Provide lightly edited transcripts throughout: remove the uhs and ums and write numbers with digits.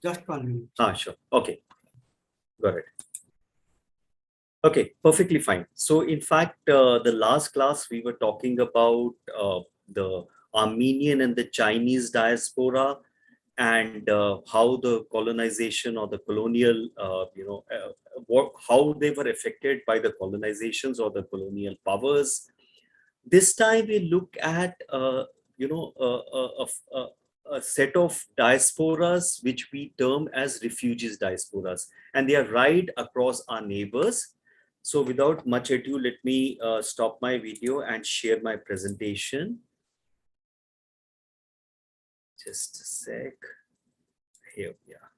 Just 1 minute. Sure. Okay. Got it. Okay, perfectly fine. So in fact, the last class we were talking about the Armenian and the Chinese diaspora, and how the colonization or the colonial, how they were affected by the colonizations or the colonial powers. This time we look at, a set of diasporas which we term as refugees diasporas, and they are right across our neighbors. So without much ado, let me stop my video and share my presentation. Just a sec. Here we are.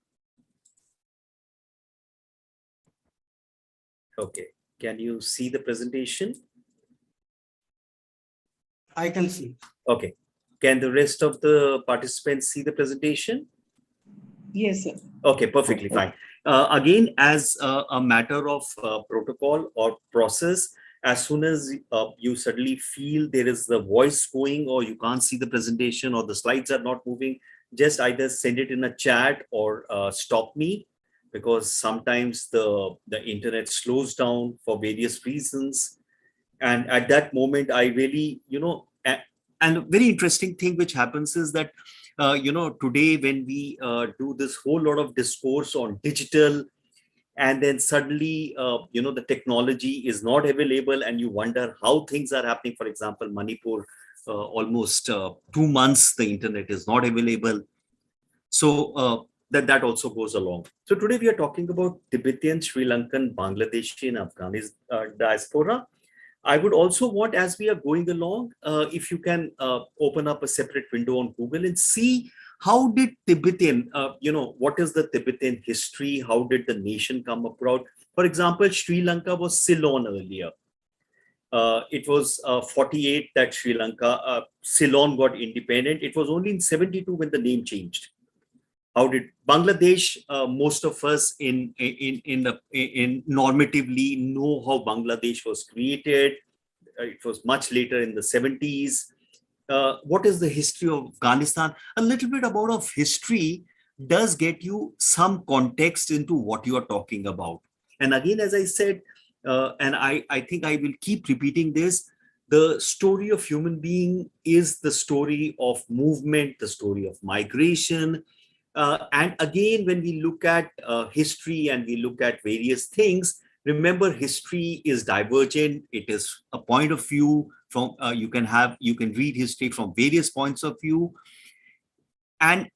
Okay, can you see the presentation? I can see. Okay, can the rest of the participants see the presentation? Yes, sir. Okay, perfectly fine. Again, as a matter of protocol or process, as soon as you suddenly feel there is the voice going, or you can't see the presentation, or the slides are not moving, just either send it in a chat or stop me, because sometimes the internet slows down for various reasons. And at that moment, I really, and a very interesting thing which happens is that, today when we do this whole lot of discourse on digital, and then suddenly, the technology is not available, and you wonder how things are happening. For example, Manipur, almost 2 months, the internet is not available. So that also goes along. So today we are talking about Tibetan, Sri Lankan, Bangladeshi, and Afghanis diaspora. I would also want, as we are going along, if you can open up a separate window on Google and see how did Tibetan, what is the Tibetan history? How did the nation come about? For example, Sri Lanka was Ceylon earlier. It was 48 that Sri Lanka, Ceylon got independent. It was only in 72 when the name changed. How did Bangladesh? Most of us in normatively know how Bangladesh was created. It was much later in the 70s. What is the history of Afghanistan? A little bit about of history does get you some context into what you are talking about. And again, as I said, and I think I will keep repeating this, the story of human being is the story of movement, the story of migration. And again, when we look at history and we look at various things, remember, history is divergent. It is a point of view from you can read history from various points of view. And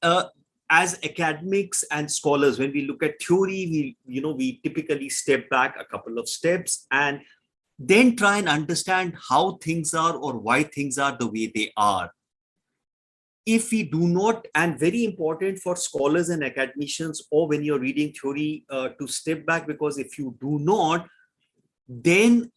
as academics and scholars, when we look at theory, we typically step back a couple of steps and then try and understand how things are or why things are the way they are. If we do not, and very important for scholars and academicians, or when you're reading theory, to step back, because if you do not, then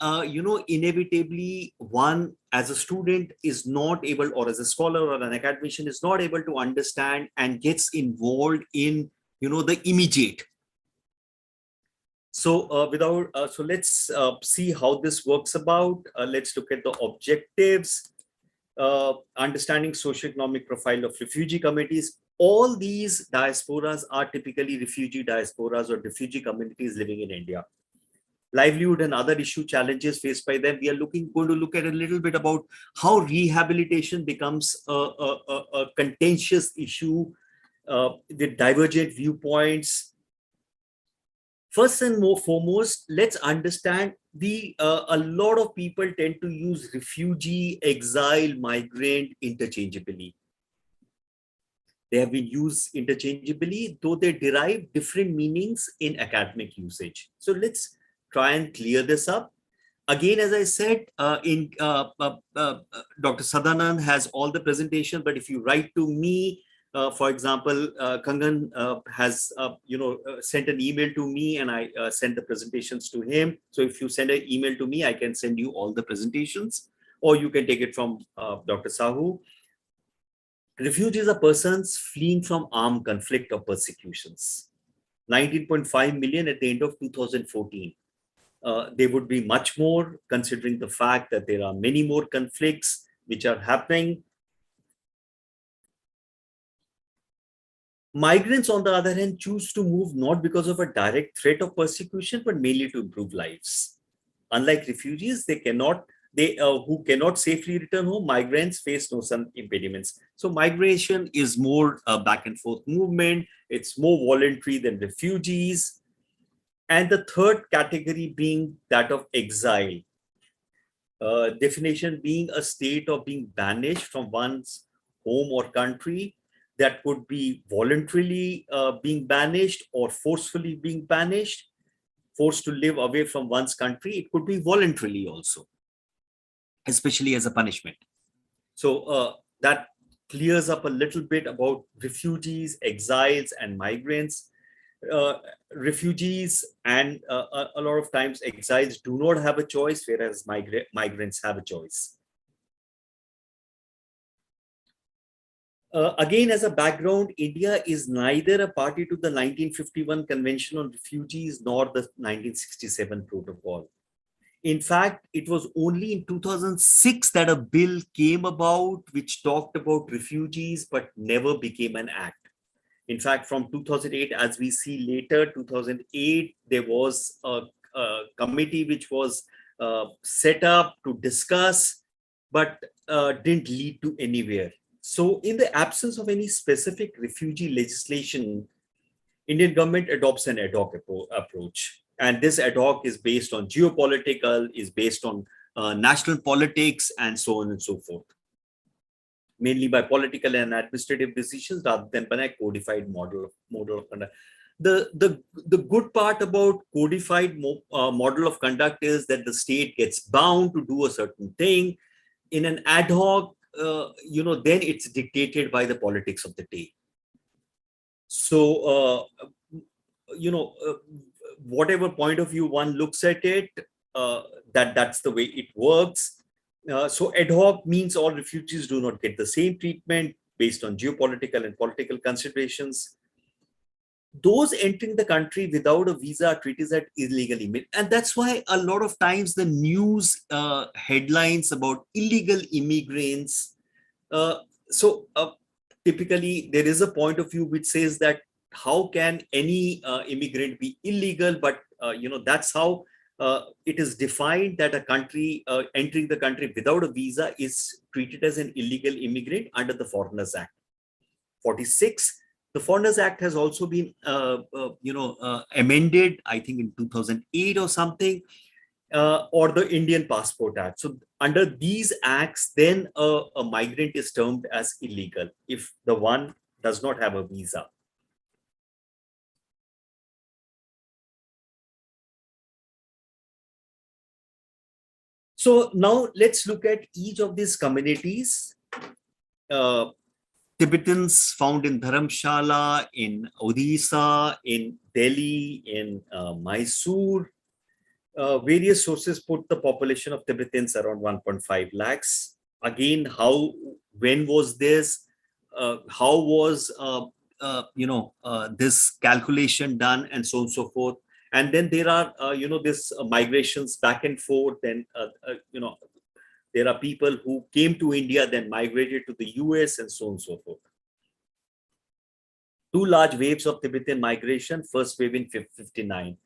inevitably one as a student is not able, or as a scholar or an academician is not able to understand and gets involved in the immediate. So so let's see how this works about. Let's look at the objectives. Understanding socioeconomic profile of refugee communities. All these diasporas are typically refugee diasporas or refugee communities living in India. Livelihood and other issue challenges faced by them. We are going to look at a little bit about how rehabilitation becomes a contentious issue with divergent viewpoints. First and foremost, let's understand a lot of people tend to use refugee, exile, migrant interchangeably. They have been used interchangeably, though they derive different meanings in academic usage. So let's try and clear this up. Again, as I said, Dr. Sadanand has all the presentation, but if you write to me, for example, Kangan has sent an email to me, and I sent the presentations to him. So if you send an email to me, I can send you all the presentations, or you can take it from Dr. Sahu. Refugees are persons fleeing from armed conflict or persecutions. 19.5 million at the end of 2014. They would be much more, considering the fact that there are many more conflicts which are happening. Migrants, on the other hand, choose to move not because of a direct threat of persecution, but mainly to improve lives. Unlike refugees, they who cannot safely return home. Migrants face no some impediments. So migration is more back and forth movement. It's more voluntary than refugees. And the third category being that of exile. Definition being a state of being banished from one's home or country, that could be voluntarily being banished or forcefully being banished, forced to live away from one's country. It could be voluntarily also, especially as a punishment. So that clears up a little bit about refugees, exiles, and migrants. Refugees and a lot of times exiles do not have a choice, whereas migrants have a choice. Again, as a background, India is neither a party to the 1951 Convention on Refugees nor the 1967 Protocol. In fact, it was only in 2006 that a bill came about which talked about refugees but never became an act. In fact, from 2008, as we see later, 2008, there was a committee which was set up to discuss, but didn't lead to anywhere. So in the absence of any specific refugee legislation, Indian government adopts an ad hoc approach. And this ad hoc is based on geopolitical, is based on national politics, and so on and so forth. Mainly by political and administrative decisions rather than by a codified model of conduct. The good part about codified model of conduct is that the state gets bound to do a certain thing. In an ad hoc, then it's dictated by the politics of the day. So, whatever point of view one looks at it, that's the way it works. So ad hoc means all refugees do not get the same treatment based on geopolitical and political considerations. Those entering the country without a visa are treated as illegal immigrants. And that's why a lot of times the news headlines about illegal immigrants. Typically, there is a point of view which says that how can any immigrant be illegal? But, that's how it is defined, that a country entering the country without a visa is treated as an illegal immigrant under the Foreigners Act 46. The Foreigners Act has also been amended, I think in 2008 or something, or the Indian Passport Act. So under these acts, then a migrant is termed as illegal if the one does not have a visa. So now let's look at each of these communities. Tibetans found in Dharamshala, in Odisha, in Delhi, in Mysore. Various sources put the population of Tibetans around 1.5 lakhs. Again, when was this? How was this calculation done, and so on and so forth. And then there are this migrations back and forth, and there are people who came to India, then migrated to the US, and so on and so forth. Two large waves of Tibetan migration. First wave in 59.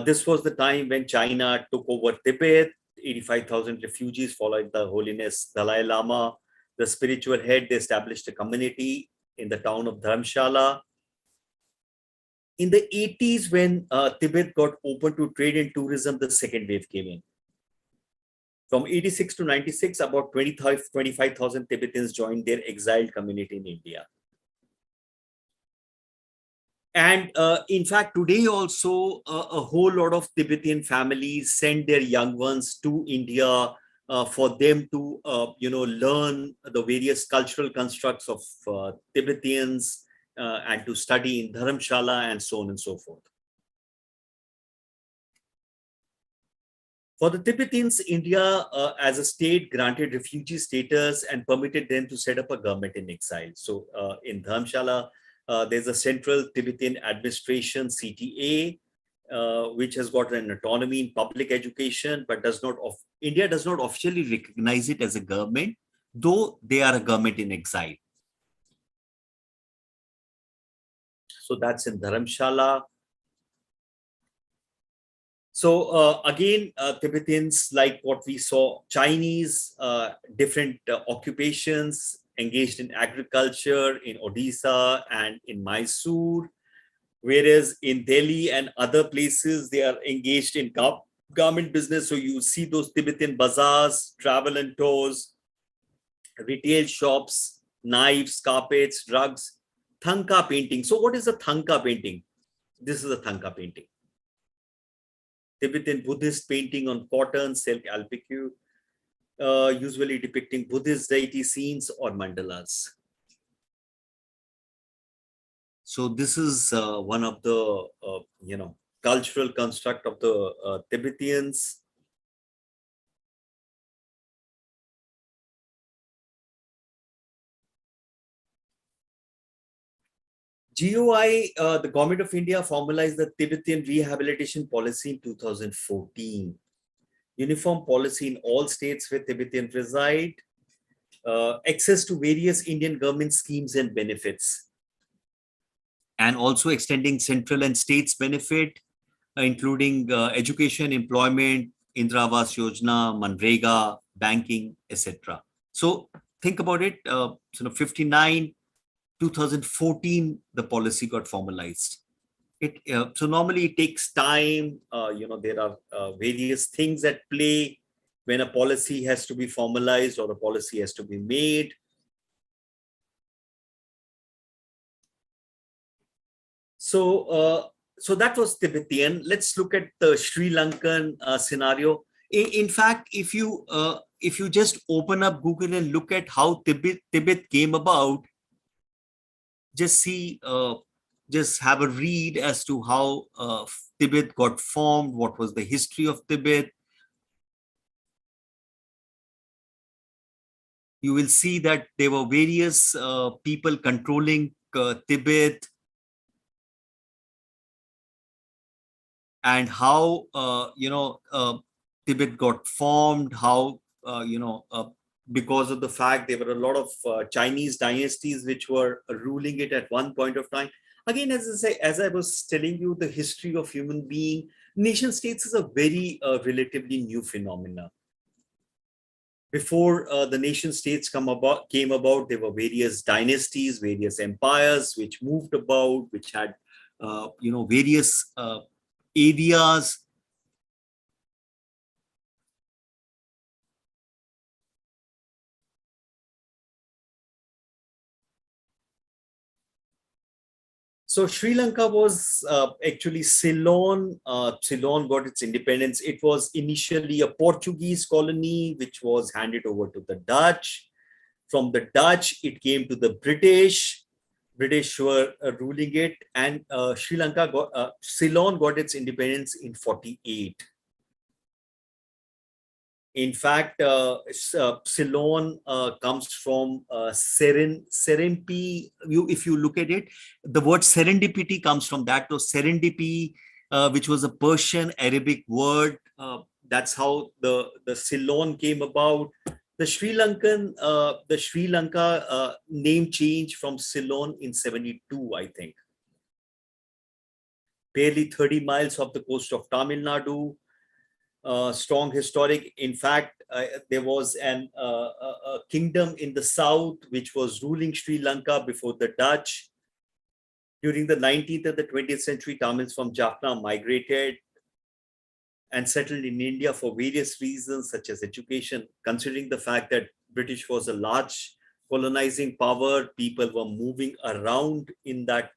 This was the time when China took over Tibet. 85,000 refugees followed the Holiness Dalai Lama, the spiritual head. They established a community in the town of Dharamshala. In the 80s, when Tibet got open to trade and tourism, the second wave came in. From 86 to 96, about 25,000 Tibetans joined their exiled community in India. And in fact, today also, a whole lot of Tibetan families send their young ones to India for them to, learn the various cultural constructs of Tibetans and to study in Dharamshala and so on and so forth. For the Tibetans, India as a state granted refugee status and permitted them to set up a government in exile. So in Dharamshala, there's a Central Tibetan Administration, CTA, which has got an autonomy in public education, but India does not officially recognize it as a government, though they are a government in exile. So that's in Dharamshala. So again, Tibetans, like what we saw, Chinese, different occupations, engaged in agriculture in Odisha and in Mysore, whereas in Delhi and other places, they are engaged in garment business. So you see those Tibetan bazaars, travel and tours, retail shops, knives, carpets, drugs, Thanka painting. So what is a Thanka painting? This is a Thanka painting. Tibetan Buddhist painting on cotton, silk, alpaca, usually depicting Buddhist deity scenes or mandalas. So this is one of the, cultural construct of the Tibetans. GOI, the Government of India formalized the Tibetan rehabilitation policy in 2014. Uniform policy in all states where Tibetans reside, access to various Indian government schemes and benefits, and also extending central and states benefit, including education, employment, Indira Awas Yojana, Manrega, banking, etc. So think about it, 59, 2014, the policy got formalized. So normally it takes time. There are various things at play when a policy has to be formalized or a policy has to be made. So that was Tibetan. Let's look at the Sri Lankan scenario. In fact, if you just open up Google and look at how Tibet came about, just have a read as to how Tibet got formed, what was the history of Tibet. You will see that there were various people controlling Tibet, and how Tibet got formed, how because of the fact there were a lot of Chinese dynasties which were ruling it at one point of time. Again, as I was telling you, the history of human being, nation states is a very relatively new phenomena. Before the nation states came about, there were various dynasties, various empires which moved about, which had various areas. So Sri Lanka was actually Ceylon. Ceylon got its independence. It was initially a Portuguese colony, which was handed over to the Dutch. From the Dutch, it came to the British. British were ruling it, and Ceylon got its independence in 48. In fact, Ceylon comes from Serendipity. If you look at it, the word serendipity comes from that. So serendipity, which was a Persian Arabic word. That's how the Ceylon came about. The Sri Lanka name change from Ceylon in 72, I think. Barely 30 miles off the coast of Tamil Nadu. Strong historic. In fact, there was a kingdom in the south which was ruling Sri Lanka before the Dutch. During the 19th and the 20th century, Tamils from Jaffna migrated and settled in India for various reasons, such as education. Considering the fact that British was a large colonizing power, people were moving around in that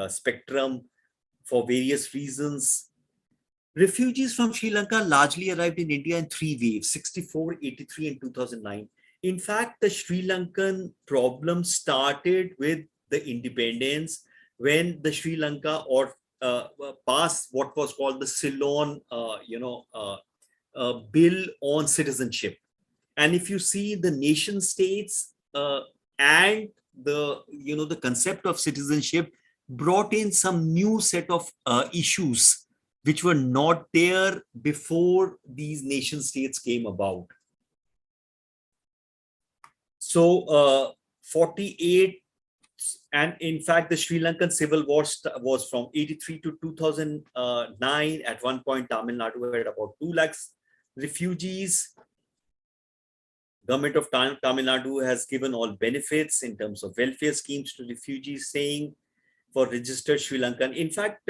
spectrum for various reasons. Refugees from Sri Lanka largely arrived in India in three waves: 64, 83, and 2009. In fact, the Sri Lankan problem started with the independence when the Sri Lanka passed what was called the Ceylon, bill on citizenship. And if you see the nation states and the concept of citizenship brought in some new set of issues which were not there before these nation states came about. So 48, and in fact, the Sri Lankan civil war was from 83 to 2009. At one point, Tamil Nadu had about 2 lakhs refugees. Government of Tamil Nadu has given all benefits in terms of welfare schemes to refugees, saying for registered Sri Lankan. In fact,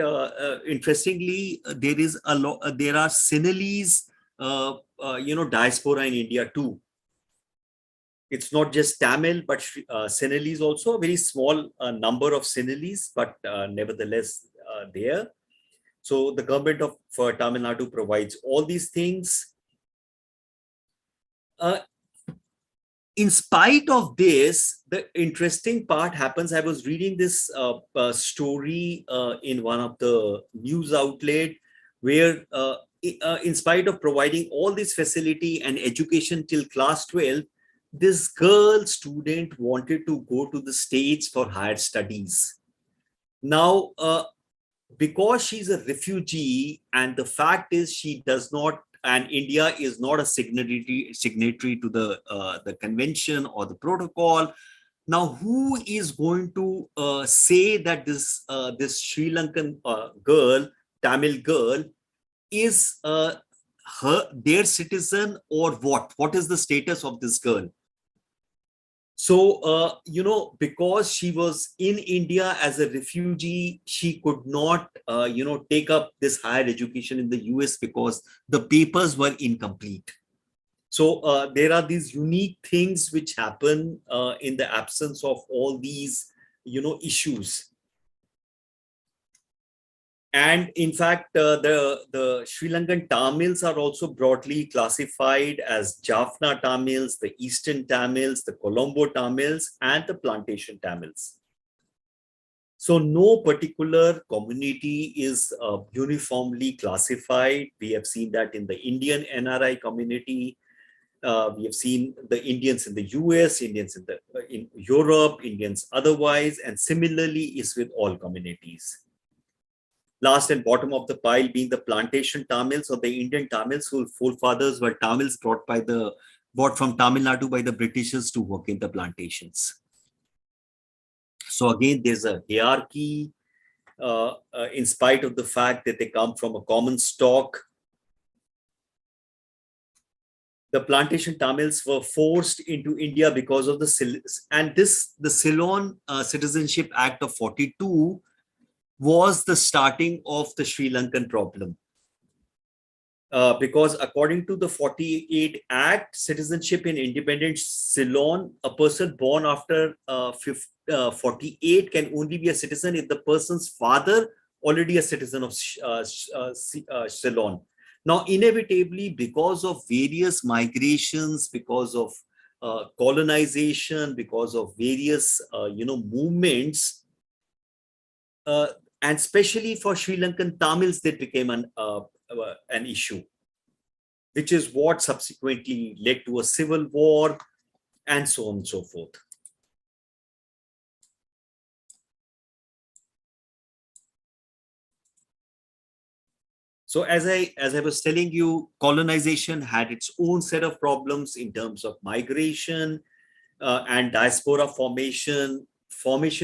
interestingly, there is a lot. There are Sinhalese, diaspora in India too. It's not just Tamil, but Sinhalese also, a very small number of Sinhalese, but nevertheless there. So the government of Tamil Nadu provides all these things. In spite of this, the interesting part happens. I was reading this story in one of the news outlet where in spite of providing all this facility and education till class 12, this girl student wanted to go to the States for higher studies. Now, because she's a refugee, and the fact is she does not, and India is not a signatory to the convention or the protocol. Now, who is going to say that this Sri Lankan girl, Tamil girl, is their citizen or what? What is the status of this girl? So, because she was in India as a refugee, she could not, take up this higher education in the US because the papers were incomplete. So there are these unique things which happen in the absence of all these, issues. And in fact, the Sri Lankan Tamils are also broadly classified as Jaffna Tamils, the Eastern Tamils, the Colombo Tamils, and the Plantation Tamils. So no particular community is uniformly classified. We have seen that in the Indian NRI community. We have seen the Indians in the US, Indians in Europe, Indians otherwise, and similarly is with all communities. Last and bottom of the pile being the Plantation Tamils or the Indian Tamils, whose forefathers were Tamils brought from Tamil Nadu by the Britishers to work in the plantations. So again, there's a hierarchy in spite of the fact that they come from a common stock. The Plantation Tamils were forced into India because of the Ceylon Citizenship Act of 42 was the starting of the Sri Lankan problem. Because according to the 48 Act, citizenship in independent Ceylon, a person born after 48 can only be a citizen if the person's father already a citizen of Ceylon. Now, inevitably, because of various migrations, because of colonization, because of various movements, and especially for Sri Lankan Tamils, that became an issue, which is what subsequently led to a civil war and so on and so forth. So as I was telling you, colonization had its own set of problems in terms of migration and diaspora formation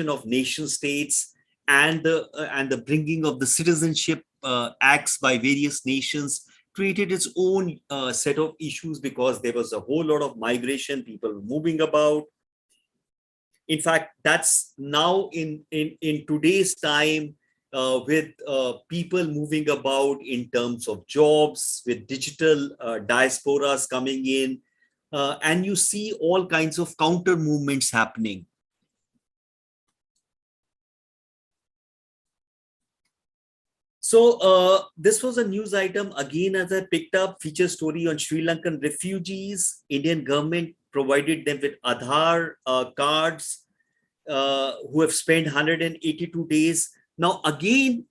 of nation states, and the bringing of the citizenship acts by various nations created its own set of issues, because there was a whole lot of migration, people moving about. In fact, that's now in today's time, with people moving about in terms of jobs, with digital diasporas coming in, and you see all kinds of counter movements happening. So this was a news item again, as I picked up, feature story on Sri Lankan refugees. Indian government provided them with Aadhaar cards who have spent 182 days. Now, again,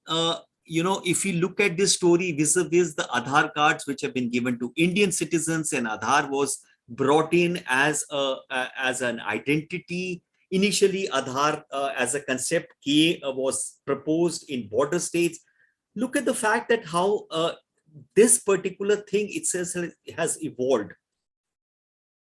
if you look at this story vis-a-vis the Aadhaar cards which have been given to Indian citizens, and Aadhaar was brought in as an identity. Initially, Aadhaar as a concept was proposed in border states. Look at the fact that how this particular thing itself has evolved.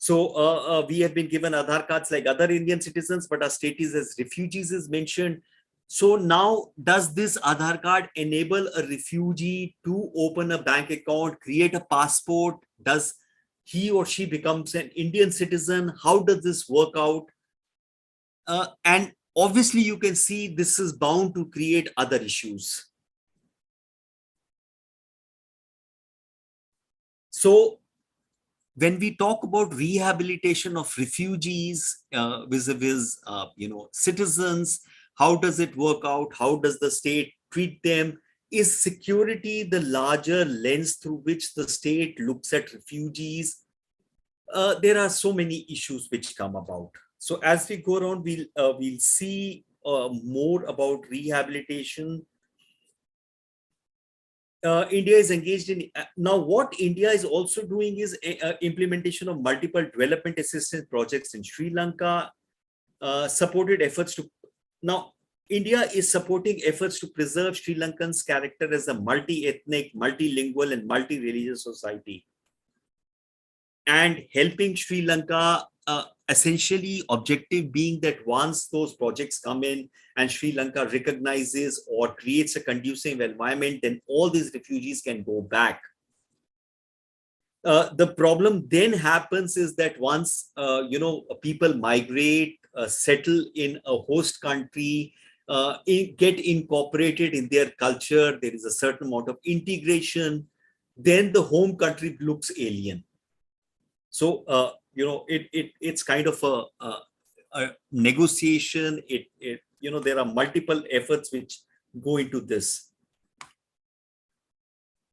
So we have been given Aadhaar cards like other Indian citizens, but our status as refugees is mentioned. So now, does this Aadhaar card enable a refugee to open a bank account, create a passport? Does he or she becomes an Indian citizen? How does this work out? And obviously, you can see this is bound to create other issues. So when we talk about rehabilitation of refugees vis-a-vis citizens, how does it work out? How does the state treat them? Is security the larger lens through which the state looks at refugees? There are so many issues which come about. So as we go around, we'll see more about rehabilitation. India is engaged in now. What India is also doing is implementation of multiple development assistance projects in Sri Lanka. Supported efforts to now. India is supporting efforts to preserve Sri Lankan's character as a multi-ethnic, multilingual, and multi-religious society, and helping Sri Lanka, essentially objective being that once those projects come in and Sri Lanka recognizes or creates a conducive environment, then all these refugees can go back. The problem then happens is that once people migrate, settle in a host country, get incorporated in their culture, there is a certain amount of integration, then the home country looks alien. So it's kind of a negotiation. There are multiple efforts which go into this.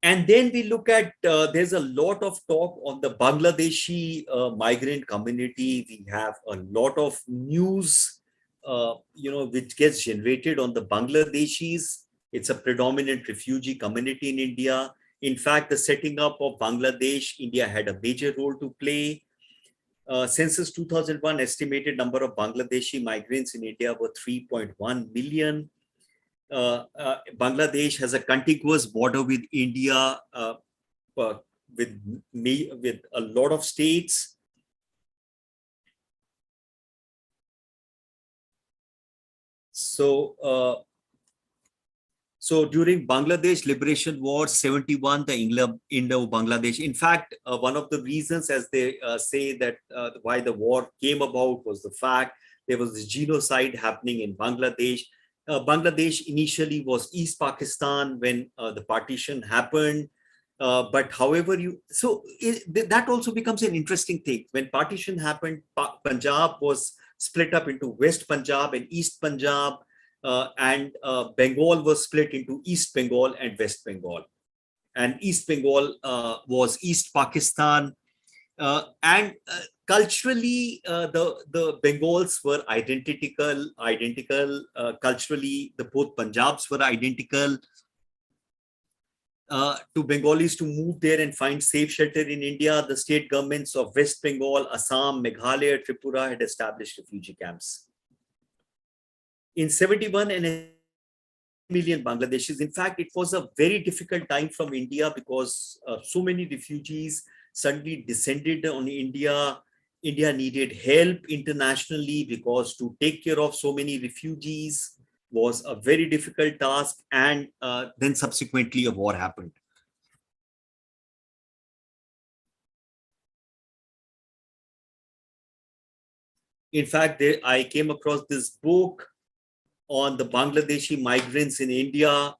And then we look at, there's a lot of talk on the Bangladeshi migrant community. We have a lot of news, which gets generated on the Bangladeshis. It's a predominant refugee community in India. In fact, the setting up of Bangladesh, India had a major role to play. Census 2001 estimated number of Bangladeshi migrants in India were 3.1 million. Bangladesh has a contiguous border with India, with a lot of states. So during Bangladesh Liberation War 71, the Indo-Bangladesh, in fact, one of the reasons, as they say, that why the war came about was the fact there was this genocide happening in Bangladesh. Bangladesh initially was East Pakistan when the partition happened. But however, that also becomes an interesting thing. When partition happened, Punjab was split up into West Punjab and East Punjab, and Bengal was split into East Bengal and West Bengal. And East Bengal was East Pakistan. And culturally, the Bengals were identical. Culturally, both Punjabs were identical. To Bengalis to move there and find safe shelter in India, the state governments of West Bengal, Assam, Meghalaya, Tripura had established refugee camps. In 71, and million Bangladeshis. In fact, it was a very difficult time from India because so many refugees suddenly descended on India. India needed help internationally because to take care of so many refugees was a very difficult task. And then subsequently a war happened. In fact, I came across this book on the Bangladeshi migrants in India,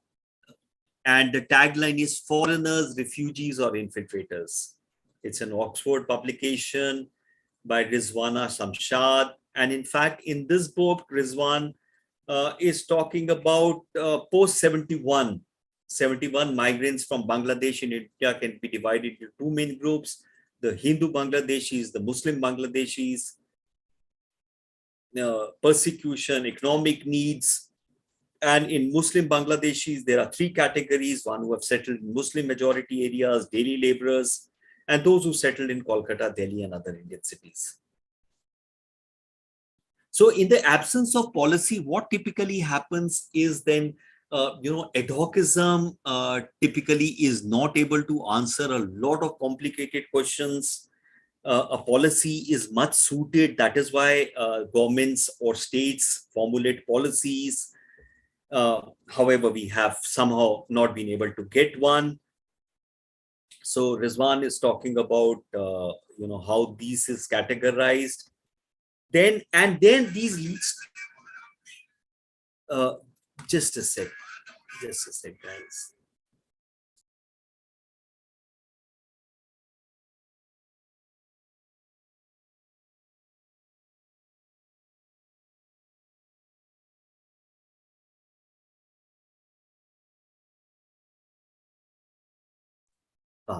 and the tagline is "Foreigners, Refugees, or Infiltrators." It's an Oxford publication by Rizwana Shamshad. And in fact, in this book, Rizwan is talking about post-71. 71 migrants from Bangladesh in India can be divided into two main groups: the Hindu Bangladeshis, the Muslim Bangladeshis. Persecution, economic needs. And in Muslim Bangladeshis, there are three categories: one who have settled in Muslim majority areas, daily laborers, and those who settled in Kolkata, Delhi, and other Indian cities. So in the absence of policy, what typically happens is then, ad hocism typically is not able to answer a lot of complicated questions. a policy is much suited. That is why governments or states formulate policies. However, we have somehow not been able to get one. So Rizwan is talking about how these is categorized. Then these leads. Uh, just a sec, guys.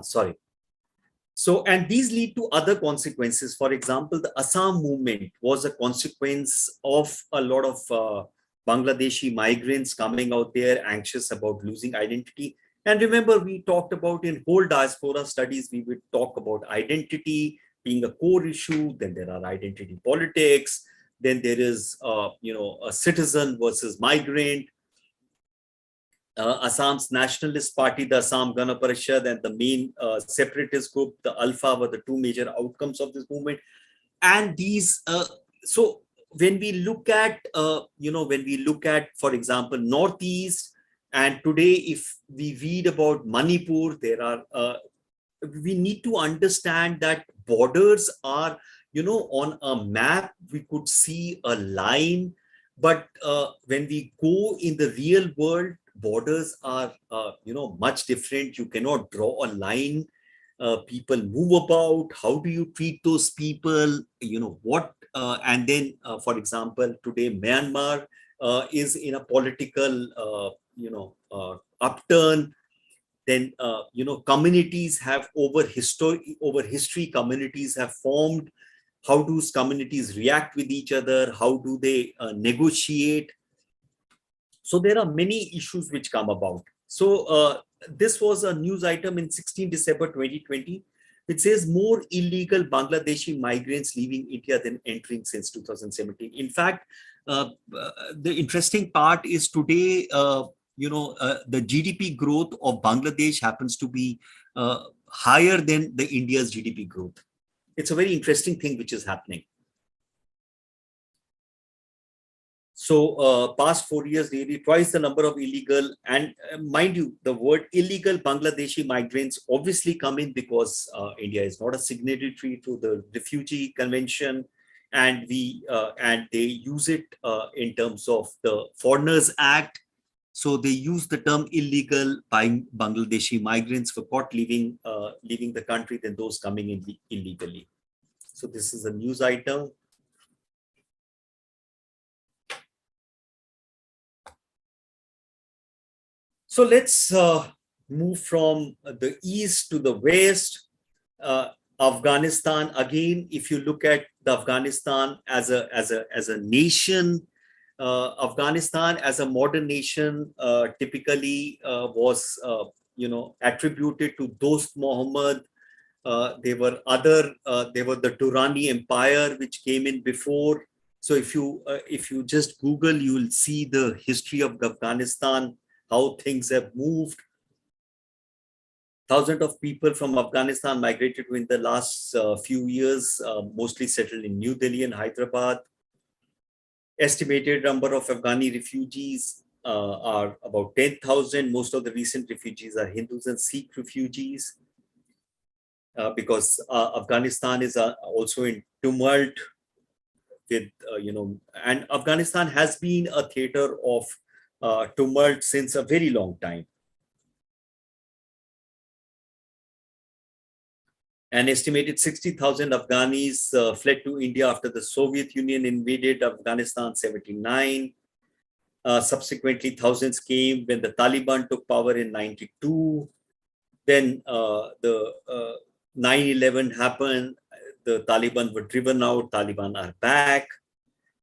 Sorry. So, and these lead to other consequences. For example, the Assam movement was a consequence of a lot of Bangladeshi migrants coming out there anxious about losing identity. And remember, we talked about in whole diaspora studies, we would talk about identity being a core issue. Then there are identity politics. Then there is, a citizen versus migrant. Assam's nationalist party, the Assam Gana Parishad, and the main separatist group, the Alpha, were the two major outcomes of this movement. And these, so when we look at, for example, Northeast, and today, if we read about Manipur, there are, we need to understand that borders are, on a map, we could see a line, but when we go in the real world, borders are, much different. You cannot draw a line. People move about. How do you treat those people? And then, for example, today Myanmar is in a political, upturn. Then, communities have over history, communities have formed. How do communities react with each other? How do they negotiate? So there are many issues which come about. So this was a news item in 16 December 2020, which says more illegal Bangladeshi migrants leaving India than entering since 2017. In fact, the interesting part is today, the GDP growth of Bangladesh happens to be higher than the India's GDP growth. It's a very interesting thing which is happening. So past 4 years, nearly twice the number of illegal, and mind you, the word illegal Bangladeshi migrants obviously come in because India is not a signatory to the Refugee Convention, and they use it in terms of the Foreigners Act. So they use the term illegal by Bangladeshi migrants for caught leaving the country than those coming in illegally. So this is a news item. So let's move from the east to the west. Afghanistan, again, if you look at the Afghanistan as a nation, Afghanistan as a modern nation typically was attributed to Dost Muhammad. There were the Durrani Empire which came in before. So if you just Google, you will see the history of Afghanistan, how things have moved. Thousands of people from Afghanistan migrated in the last few years, mostly settled in New Delhi and Hyderabad. Estimated number of Afghani refugees are about 10,000. Most of the recent refugees are Hindus and Sikh refugees, because Afghanistan is also in tumult with, and Afghanistan has been a theater of tumult since a very long time. An estimated 60,000 Afghanis fled to India after the Soviet Union invaded Afghanistan in 1979. Subsequently, thousands came when the Taliban took power in 1992. Then the 9/11 happened. The Taliban were driven out. Taliban are back.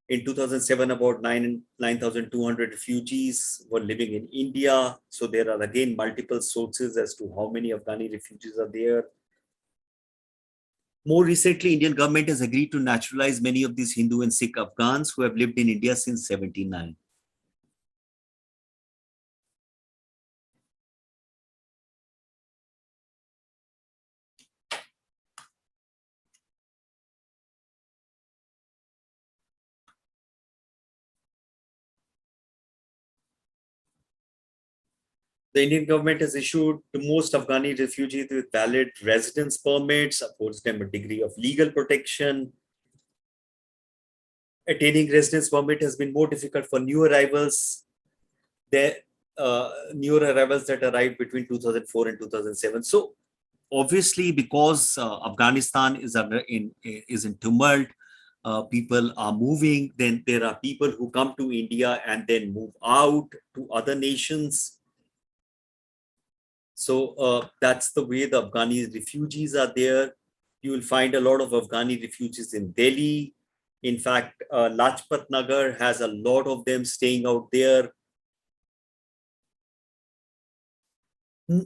In 2007, about 9,200 refugees were living in India. So there are again multiple sources as to how many Afghani refugees are there. More recently, Indian government has agreed to naturalize many of these Hindu and Sikh Afghans who have lived in India since 1979. The Indian government has issued to most Afghani refugees with valid residence permits, affords them a degree of legal protection. Attaining residence permit has been more difficult for new arrivals. Newer arrivals that arrived between 2004 and 2007. So obviously, because Afghanistan is in tumult, people are moving. Then there are people who come to India and then move out to other nations. So that's the way the Afghani refugees are there. You will find a lot of Afghani refugees in Delhi. In fact, Lajpat Nagar has a lot of them staying out there.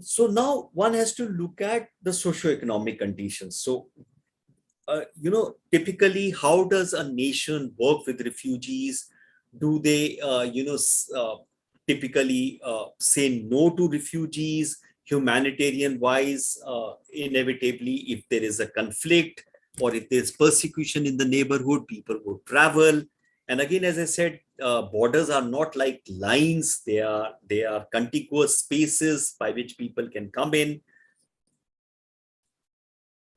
So now one has to look at the socio-economic conditions. So, typically, how does a nation work with refugees? Do they, typically say no to refugees, humanitarian wise, inevitably, if there is a conflict or if there's persecution in the neighborhood, people would travel. And again, as I said, borders are not like lines; they are contiguous spaces by which people can come in.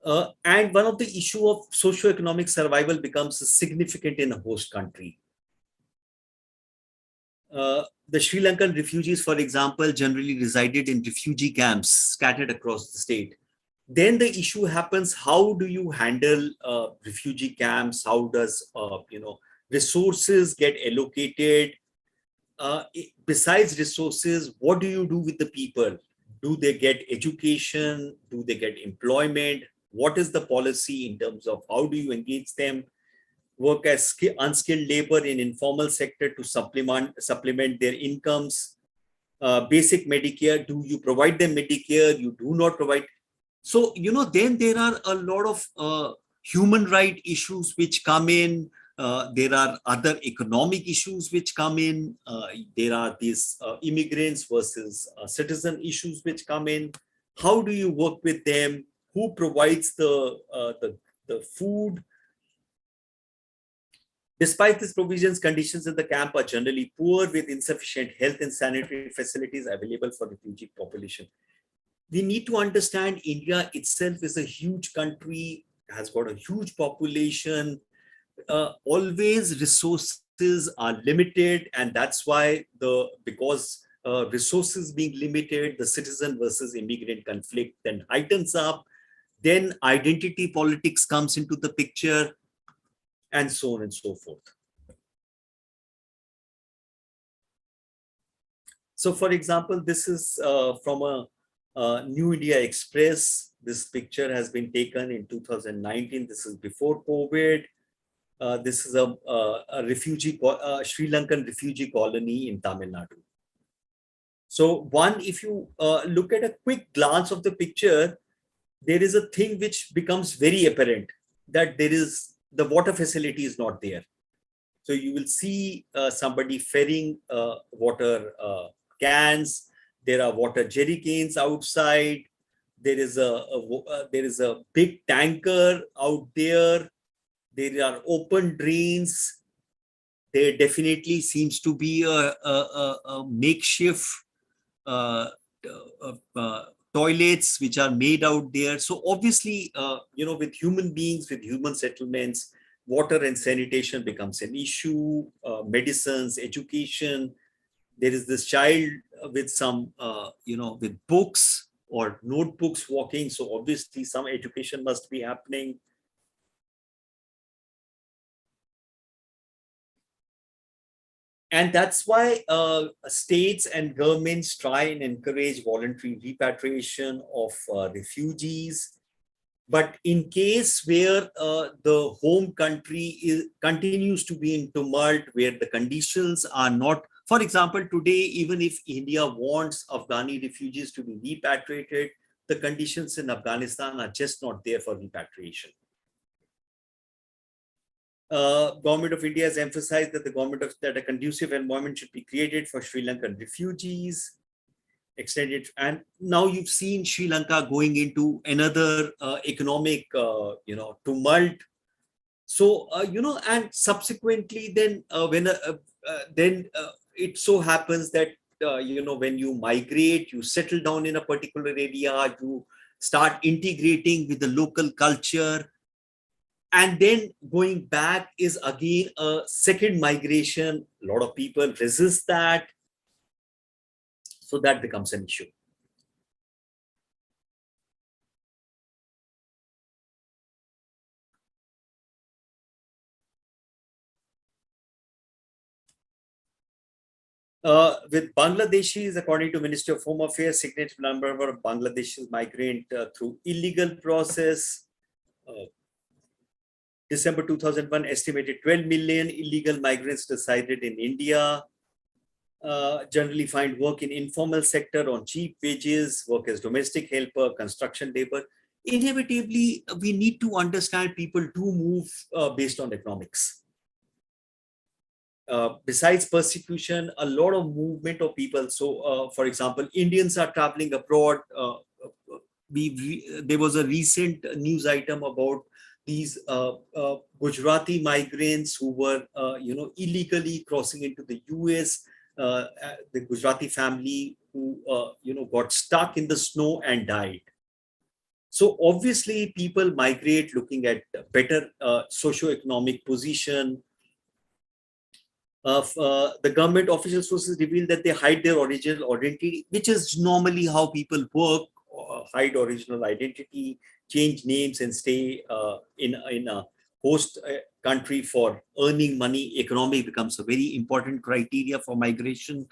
And one of the issue of socio-economic survival becomes significant in a host country. The Sri Lankan refugees, for example, generally resided in refugee camps scattered across the state. Then the issue happens: how do you handle refugee camps? How does resources get allocated? Besides resources, what do you do with the people? Do they get education? Do they get employment? What is the policy in terms of how do you engage them? Work as unskilled labor in informal sector to supplement their incomes. Basic Medicare, do you provide them Medicare? You do not provide. So, then there are a lot of human right issues which come in. There are other economic issues which come in. There are these immigrants versus citizen issues which come in. How do you work with them? Who provides the food? Despite these provisions, conditions in the camp are generally poor, with insufficient health and sanitary facilities available for the refugee population. We need to understand India itself is a huge country, has got a huge population. Always resources are limited, and that's why because resources being limited, the citizen versus immigrant conflict then heightens up. Then identity politics comes into the picture, and so on and so forth. So, for example, this is from a New India Express. This picture has been taken in 2019. This is before COVID. This is a Sri Lankan refugee colony in Tamil Nadu. So, if you look at a quick glance of the picture, there is a thing which becomes very apparent, that the water facility is not there. So you will see somebody ferrying water cans. There are water jerry cans outside. There is a big tanker out there. There are open drains. There definitely seems to be a makeshift toilets which are made out there. So obviously, with human beings, with human settlements, water and sanitation becomes an issue. Medicines, education. There is this child with some, with books or notebooks walking. So obviously, some education must be happening. And that's why states and governments try and encourage voluntary repatriation of refugees. But in case where the home country continues to be in tumult, where the conditions are not, for example, today, even if India wants Afghani refugees to be repatriated, the conditions in Afghanistan are just not there for repatriation. Government of India has emphasized that a conducive environment should be created for Sri Lankan refugees. Extended, and now you've seen Sri Lanka going into another economic, tumult. So and subsequently, then it so happens that when you migrate, you settle down in a particular area, you start integrating with the local culture, and then going back is again a second migration. A lot of people resist that, so that becomes an issue. With Bangladeshis, according to Ministry of Home Affairs, significant number of Bangladeshis migrate through illegal process. December 2001, estimated 12 million illegal migrants resided in India. Generally find work in informal sector on cheap wages, work as domestic helper, construction labor. Inevitably, we need to understand people do move based on economics. Besides persecution, a lot of movement of people. So, for example, Indians are traveling abroad. There was a recent news item about these Gujarati migrants who were, illegally crossing into the US. The Gujarati family who, got stuck in the snow and died. So obviously, people migrate looking at better socio-economic position. The government official sources reveal that they hide their original identity, which is normally how people work, hide original identity, change names, and stay in a host country for earning money. Economy becomes a very important criteria for migration.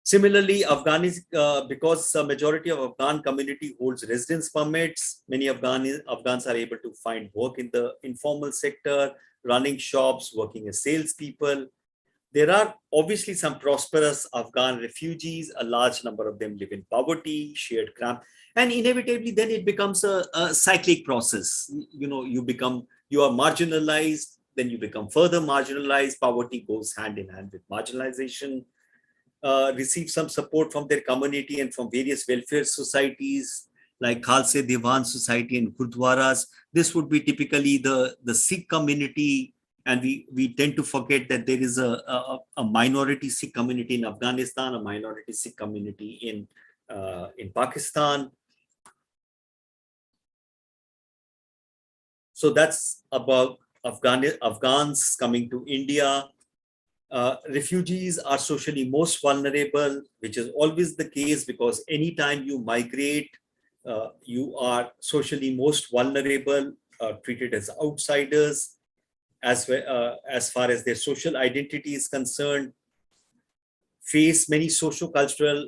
Similarly, because the majority of Afghan community holds residence permits, many Afghans are able to find work in the informal sector, running shops, working as salespeople. There are obviously some prosperous Afghan refugees. A large number of them live in poverty, shared crime, and inevitably then it becomes a cyclic process. You are marginalized, then you become further marginalized. Poverty goes hand in hand with marginalization. Receive some support from their community and from various welfare societies like Khalsa Diwan Society and Gurdwaras. This would be typically the Sikh community, and we tend to forget that there is a minority Sikh community in Afghanistan, a minority Sikh community in Pakistan. So that's about Afghans coming to India. Refugees are socially most vulnerable, which is always the case because anytime you migrate, you are socially most vulnerable, treated as outsiders, as far as their social identity is concerned, face many socio-cultural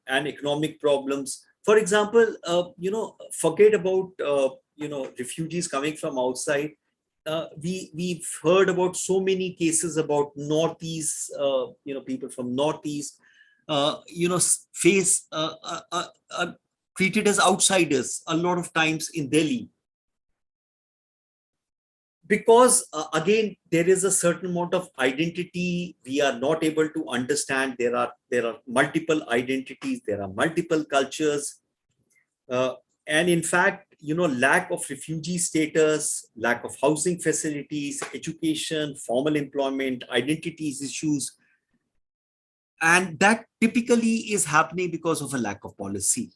and economic problems. For example, forget about refugees coming from outside. We've heard about so many cases about Northeast, people from Northeast, face treated as outsiders a lot of times in Delhi. Because again, there is a certain amount of identity we are not able to understand. There are multiple identities, there are multiple cultures, and in fact, lack of refugee status, lack of housing facilities, education, formal employment, identities issues. And that typically is happening because of a lack of policy.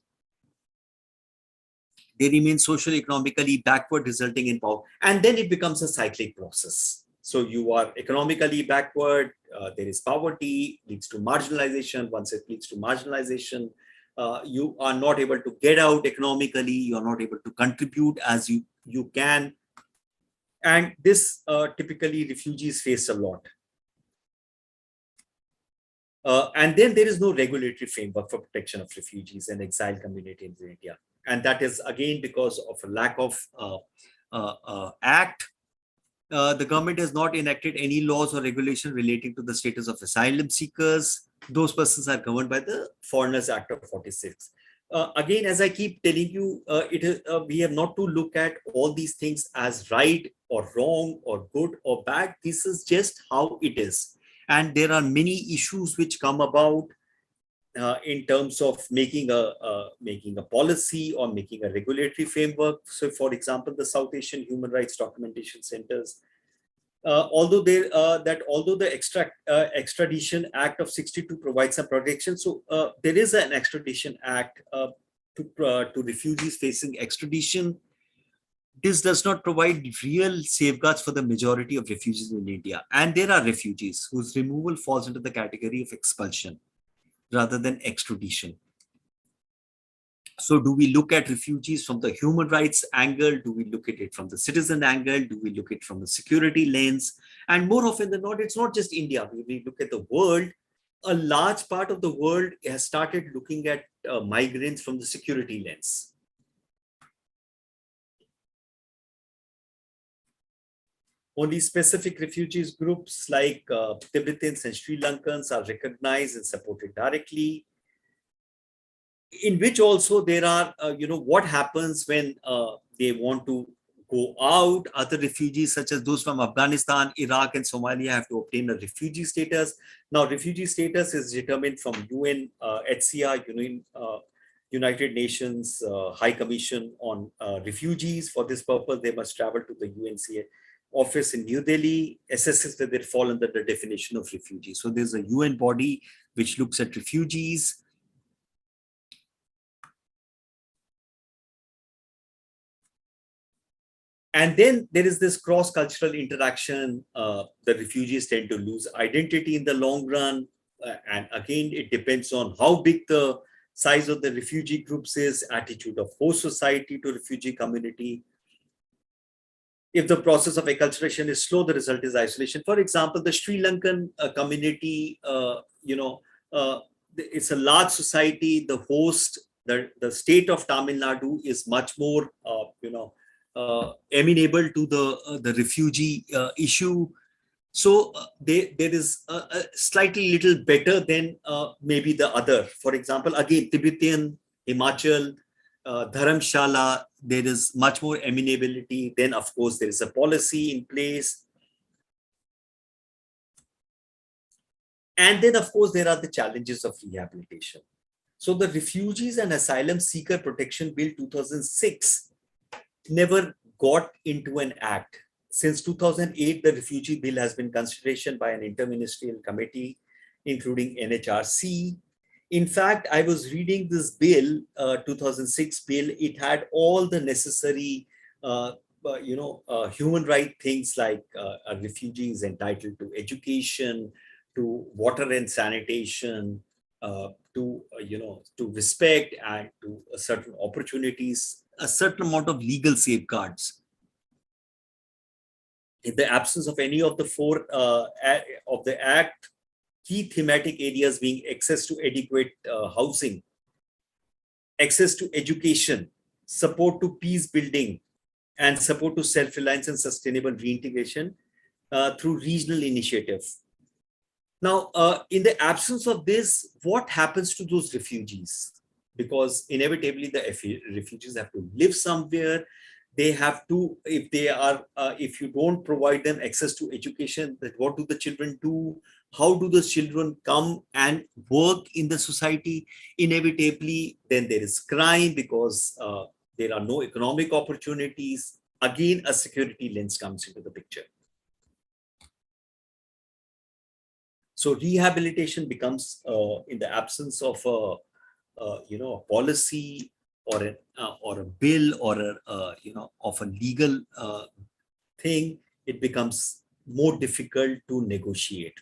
They remain socio-economically backward, resulting in poverty. And then it becomes a cyclic process. So you are economically backward, there is poverty, leads to marginalization. Once it leads to marginalization, you are not able to get out economically, you are not able to contribute as you can. And this typically refugees face a lot. And then there is no regulatory framework for protection of refugees and exiled communities in India. And that is again because of a lack of act. The government has not enacted any laws or regulation relating to the status of asylum seekers. Those persons are governed by the Foreigners Act of 46. Again, as I keep telling you, we have not to look at all these things as right or wrong or good or bad. This is just how it is. And there are many issues which come about in terms of making a policy or making a regulatory framework. So, for example, the South Asian Human Rights Documentation Centers although the Extradition Act of 62 provides some protection, so there is an Extradition Act to refugees facing extradition. This does not provide real safeguards for the majority of refugees in India, and there are refugees whose removal falls into the category of expulsion rather than extradition. So do we look at refugees from the human rights angle? Do we look at it from the citizen angle? Do we look at it from the security lens? And more often than not, it's not just India. We look at the world. A large part of the world has started looking at migrants from the security lens. Only specific refugees groups like Tibetans and Sri Lankans are recognized and supported directly, in which also there are, what happens when they want to go out. Other refugees, such as those from Afghanistan, Iraq, and Somalia, have to obtain a refugee status. Now, refugee status is determined from UNHCR, United Nations High Commission on Refugees. For this purpose, they must travel to the UNHCR office in New Delhi, assesses whether they fall under the definition of refugee. So there's a UN body which looks at refugees. And then there is this cross-cultural interaction. The refugees tend to lose identity in the long run. And again, it depends on how big the size of the refugee groups is, attitude of host society to refugee community. If the process of acculturation is slow, the result is isolation. For example, the Sri Lankan community, it's a large society. The host, the state of Tamil Nadu is much more, amenable to the refugee issue. So there is a slightly little better than maybe the other. For example, again, Tibetan, Himachal, Dharamshala, there is much more amenability. Then, of course, there is a policy in place. And then, of course, there are the challenges of rehabilitation. So the Refugees and Asylum Seeker Protection Bill 2006 never got into an act. Since 2008, the Refugee Bill has been consideration by an interministerial committee, including NHRC. In fact, I was reading this bill, 2006 bill. It had all the necessary, human rights things like a refugee is entitled to education, to water and sanitation, to respect and to certain opportunities, a certain amount of legal safeguards. In the absence of any of the four of the Act, key thematic areas being access to adequate housing, access to education, support to peace building, and support to self-reliance and sustainable reintegration through regional initiative. Now, in the absence of this, what happens to those refugees? Because inevitably the refugees have to live somewhere. They have to, if you don't provide them access to education, then what do the children do? How do the children come and work in the society? Inevitably, then there is crime because there are no economic opportunities. Again, a security lens comes into the picture. So rehabilitation becomes, in the absence of a policy or a bill or of a legal thing, it becomes more difficult to negotiate.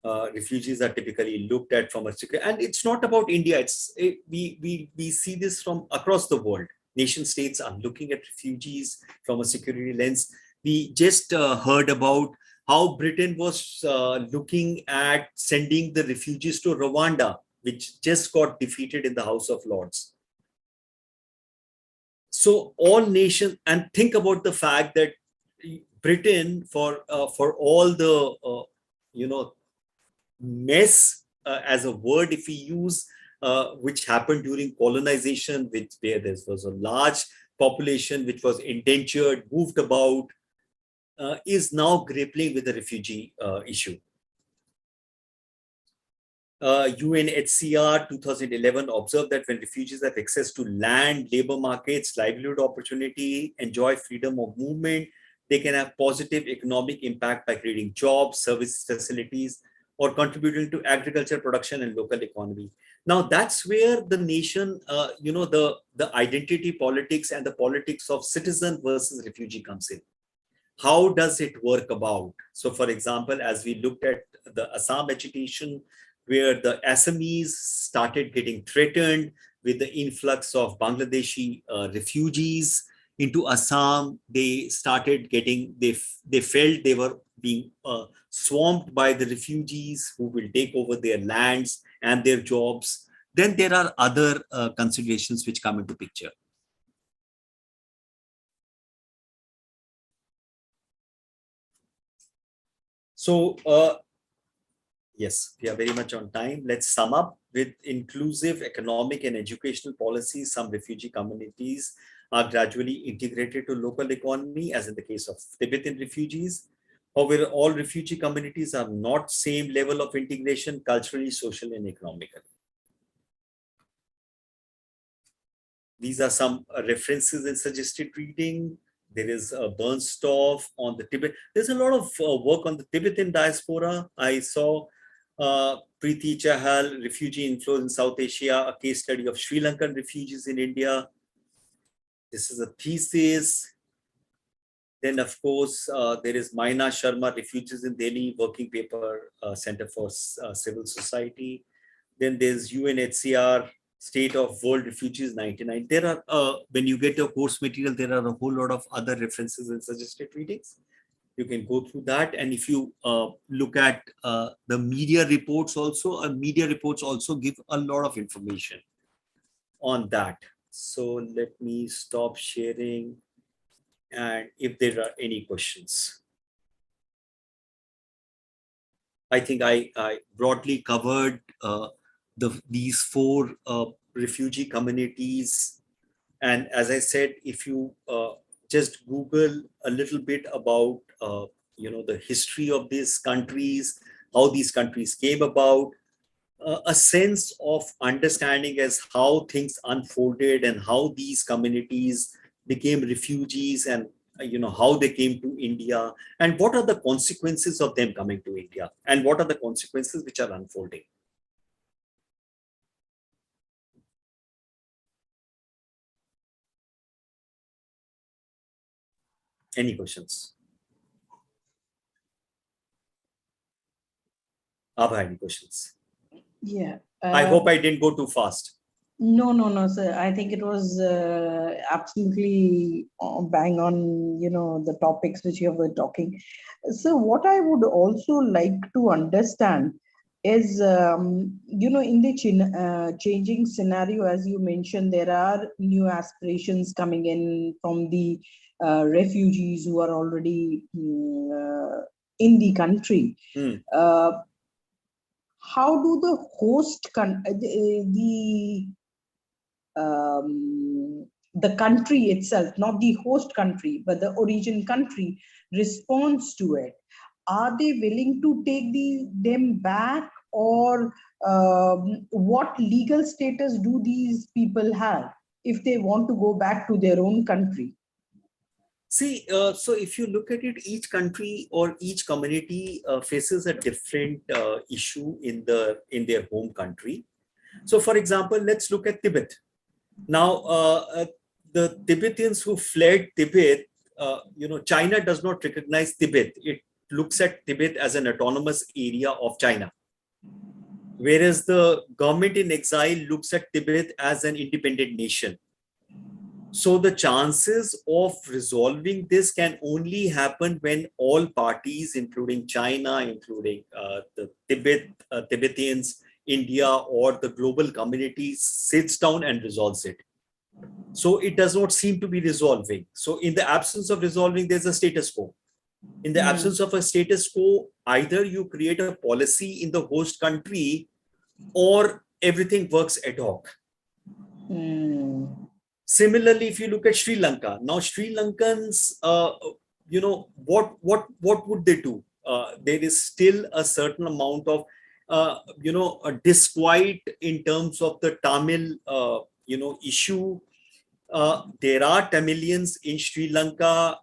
Refugees are typically looked at from a security, and it's not about India. We see this from across the world. Nation states are looking at refugees from a security lens. We just heard about how Britain was looking at sending the refugees to Rwanda, which just got defeated in the House of Lords. So all nations, and think about the fact that Britain, for all the mess as a word, if we use, which happened during colonization, where there was a large population which was indentured, moved about, is now grappling with the refugee issue. UNHCR 2011 observed that when refugees have access to land, labor markets, livelihood opportunity, enjoy freedom of movement, they can have positive economic impact by creating jobs, service facilities, or contributing to agriculture production and local economy. Now that's where the nation, the identity politics and the politics of citizen versus refugee comes in. How does it work about? So, for example, as we looked at the Assam agitation, where the Assamese started getting threatened with the influx of Bangladeshi refugees into Assam, they started getting, they felt they were being swamped by the refugees who will take over their lands and their jobs. Then there are other considerations which come into picture. So, yes, we are very much on time. Let's sum up. With inclusive economic and educational policies, some refugee communities are gradually integrated to local economy, as in the case of Tibetan refugees. However, all refugee communities are not same level of integration culturally, social, and economically. These are some references in suggested reading. There is a Bernstoff on the Tibet. There's a lot of work on the Tibetan diaspora. I saw Preeti Chahal, Refugee Inflows in South Asia, a case study of Sri Lankan refugees in India. This is a thesis. Then, of course, there is Maina Sharma, Refugees in Delhi, working paper, Center for Civil Society. Then there's UNHCR, State of World Refugees 99. There are, when you get your course material, there are a whole lot of other references and suggested readings. You can go through that. And if you look at the media reports also, media reports also give a lot of information on that. So let me stop sharing. And if there are any questions. I think I broadly covered these four refugee communities. And as I said, if you just Google a little bit about the history of these countries, how these countries came about, a sense of understanding as how things unfolded and how these communities became refugees, and how they came to India, and what are the consequences of them coming to India, and what are the consequences which are unfolding. Any questions? Abhay, any questions? Yeah. I hope I didn't go too fast. No, sir. I think it was absolutely bang on, the topics which you were talking. So what I would also like to understand is, in the changing scenario, as you mentioned, there are new aspirations coming in from the refugees who are already in the country. How do the host the country itself, not the host country, but the origin country, responds to it? Are they willing to take them back, or what legal status do these people have if they want to go back to their own country? See, so if you look at it, each country or each community faces a different issue in their home country. So, for example, let's look at Tibet. Now, the Tibetans who fled Tibet, China does not recognize Tibet. It looks at Tibet as an autonomous area of China, whereas the government in exile looks at Tibet as an independent nation. So the chances of resolving this can only happen when all parties, including China, including the Tibetans, India, or the global community, sits down and resolves it. So it does not seem to be resolving. So in the absence of resolving, there's a status quo. In the absence of a status quo, either you create a policy in the host country or everything works ad hoc. Similarly, if you look at Sri Lanka, now Sri Lankans, what would they do? There is still a certain amount of disquiet in terms of the Tamil, issue. There are Tamilians in Sri Lanka.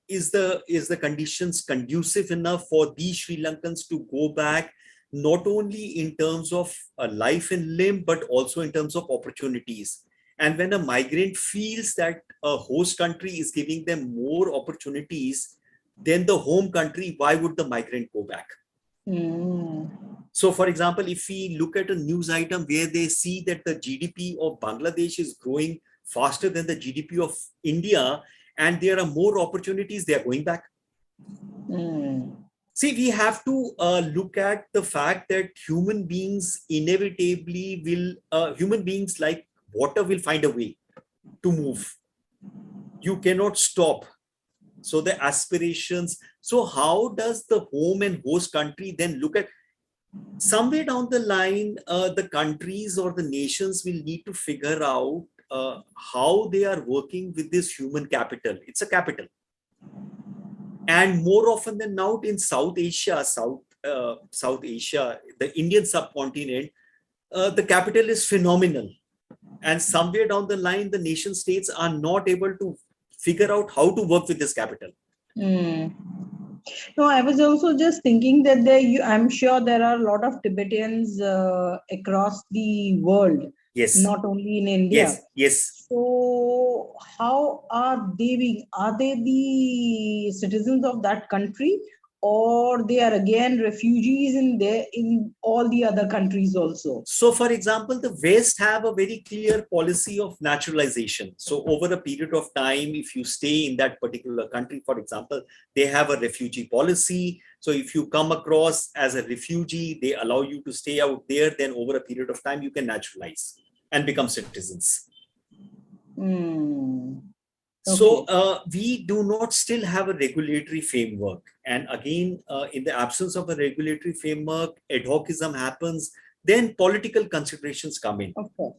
Is the conditions conducive enough for these Sri Lankans to go back, not only in terms of life and limb, but also in terms of opportunities? And when a migrant feels that a host country is giving them more opportunities than the home country, why would the migrant go back? So, for example, if we look at a news item where they see that the GDP of Bangladesh is growing faster than the GDP of India, and there are more opportunities, they are going back. See, we have to look at the fact that human beings inevitably will, human beings like water will find a way to move. You cannot stop. So the aspirations. So how does the home and host country then look at? Somewhere down the line, the countries or the nations will need to figure out how they are working with this human capital. It's a capital. And more often than not in South Asia, the Indian subcontinent, the capital is phenomenal. And somewhere down the line, the nation states are not able to figure out how to work with this capital. No, I was also just thinking that I'm sure there are a lot of Tibetans across the world. Yes. Not only in India. Yes. So how are they being? Are they the citizens of that country, or they are again refugees in all the other countries also? So, for example, the West have a very clear policy of naturalization. So, over a period of time, if you stay in that particular country, for example, they have a refugee policy. So, if you come across as a refugee, they allow you to stay out there. Then, over a period of time, you can naturalize and become citizens. Okay. So we do not still have a regulatory framework. And again, in the absence of a regulatory framework, ad hocism happens, then political considerations come in. Of course.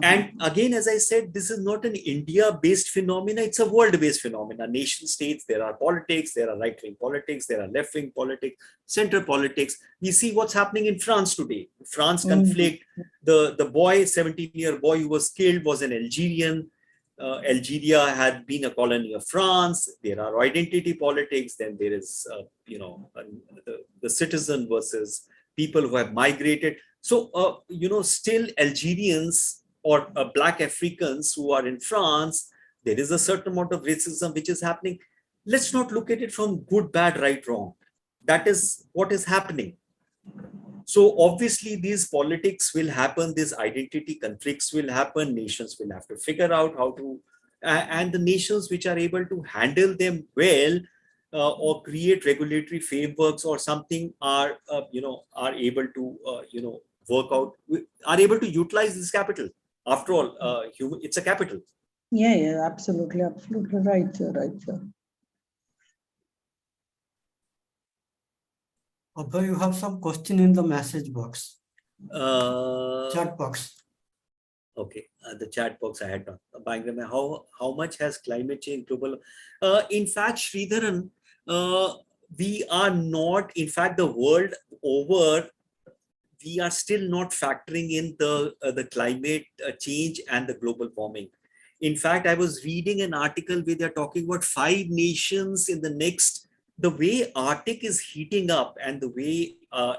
And again, as I said, this is not an India-based phenomena, it's a world-based phenomena. Nation states, there are politics, there are right-wing politics, there are left-wing politics, center politics. We see what's happening in France today. France conflict, the boy, 17-year boy who was killed was an Algerian. Algeria had been a colony of France. There are identity politics. Then there is, the citizen versus people who have migrated. So, still Algerians or Black Africans who are in France, there is a certain amount of racism which is happening. Let's not look at it from good, bad, right, wrong. That is what is happening. So obviously these politics will happen, these identity conflicts will happen, nations will have to figure out how to, and the nations which are able to handle them well or create regulatory frameworks or something are able to, work out, are able to utilize this capital. After all, it's a capital. Yeah, absolutely right, sir. Abhay, you have some question in the message box. Chat box. Okay, the chat box I had not. How much has climate change global? In fact, Sridharan, we are not, in fact, the world over, we are still not factoring in the climate change and the global warming. In fact, I was reading an article where they're talking about 5 nations in the next, the way Arctic is heating up and the way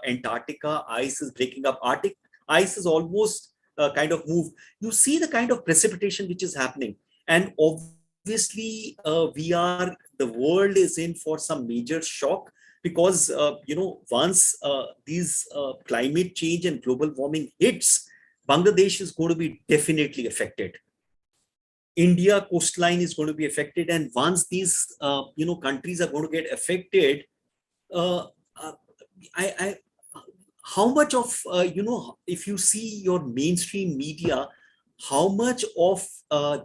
Antarctica ice is breaking up, Arctic ice is almost kind of moved. You see the kind of precipitation which is happening. And obviously, the world is in for some major shock because, once these climate change and global warming hits, Bangladesh is going to be definitely affected. India coastline is going to be affected, and once these countries are going to get affected, how much of if you see your mainstream media, how much of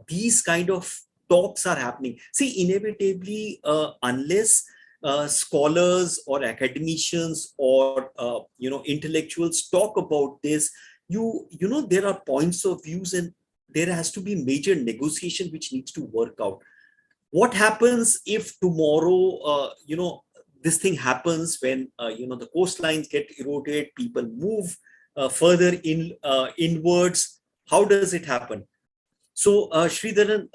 these kind of talks are happening? See, inevitably, unless scholars or academicians or intellectuals talk about this, there are points of views and there has to be major negotiation which needs to work out. What happens if tomorrow, this thing happens when the coastlines get eroded, people move further inwards. How does it happen? So Sridharan,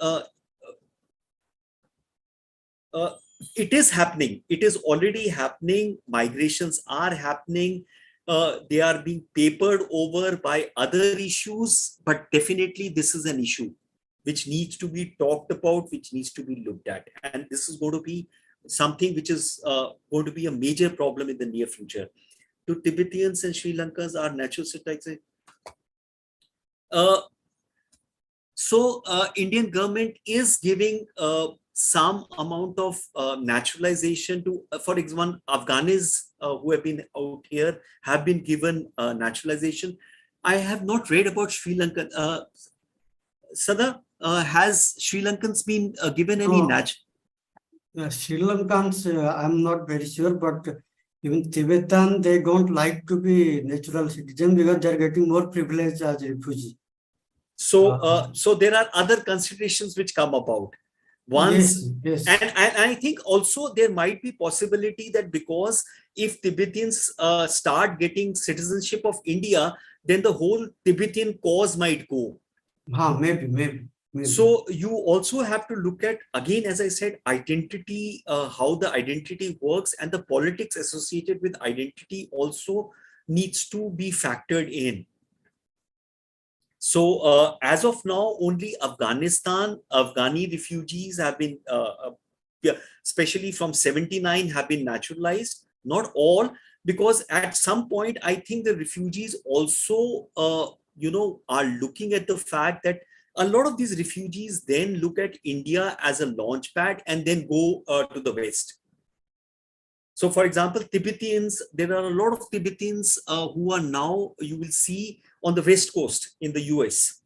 it is happening. It is already happening. Migrations are happening. They are being papered over by other issues, but definitely this is an issue which needs to be talked about, which needs to be looked at. And this is going to be something which is going to be a major problem in the near future. Do Tibetans and Sri Lankans are natural citizens? Indian government is giving some amount of naturalization to, for example, Afghans who have been out here have been given naturalization. I have not read about Sri Lanka. Sada, has Sri Lankans been given any Sri Lankans, I'm not very sure, but even Tibetan, they don't like to be natural citizens because they're getting more privilege as a refugee. So, so there are other considerations which come about. Once, yes. And I think also there might be possibility that because if Tibetans start getting citizenship of India, then the whole Tibetan cause might go. Maybe. So you also have to look at, again, as I said, identity, how the identity works, and the politics associated with identity also needs to be factored in. So as of now, only Afghani refugees have been, especially from 79, have been naturalized. Not all, because at some point, I think the refugees also, are looking at the fact that a lot of these refugees then look at India as a launch pad and then go to the West. So, for example, Tibetans, there are a lot of Tibetans who are now, you will see, on the West Coast in the US.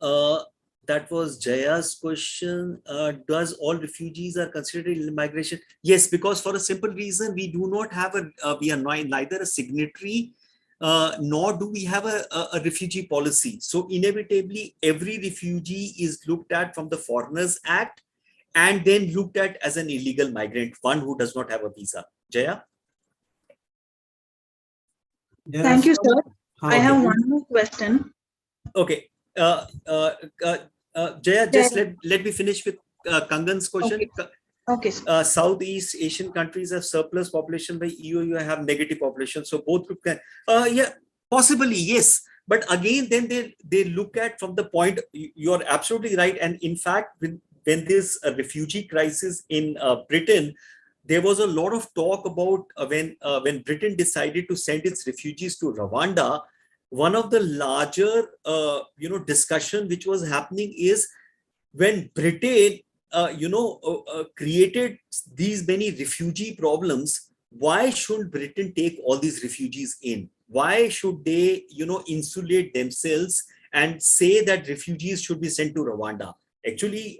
That was Jaya's question. Does all refugees are considered immigration? Yes, because for a simple reason, we do not have we are neither a signatory nor do we have a refugee policy. So inevitably, every refugee is looked at from the Foreigners Act and then looked at as an illegal migrant, one who does not have a visa. Jaya? Thank you, sir. I have one more question. Okay. Jaya, just let me finish with Kangan's question. Okay. Southeast Asian countries have surplus population, by EU you have negative population. So both group can, yeah, possibly, yes. But again, then they look at from the point, you're absolutely right. And in fact, when this refugee crisis in Britain, there was a lot of talk about when Britain decided to send its refugees to Rwanda. One of the larger, discussion which was happening is when Britain, created these many refugee problems, why shouldn't Britain take all these refugees in? Why should they, insulate themselves and say that refugees should be sent to Rwanda? Actually,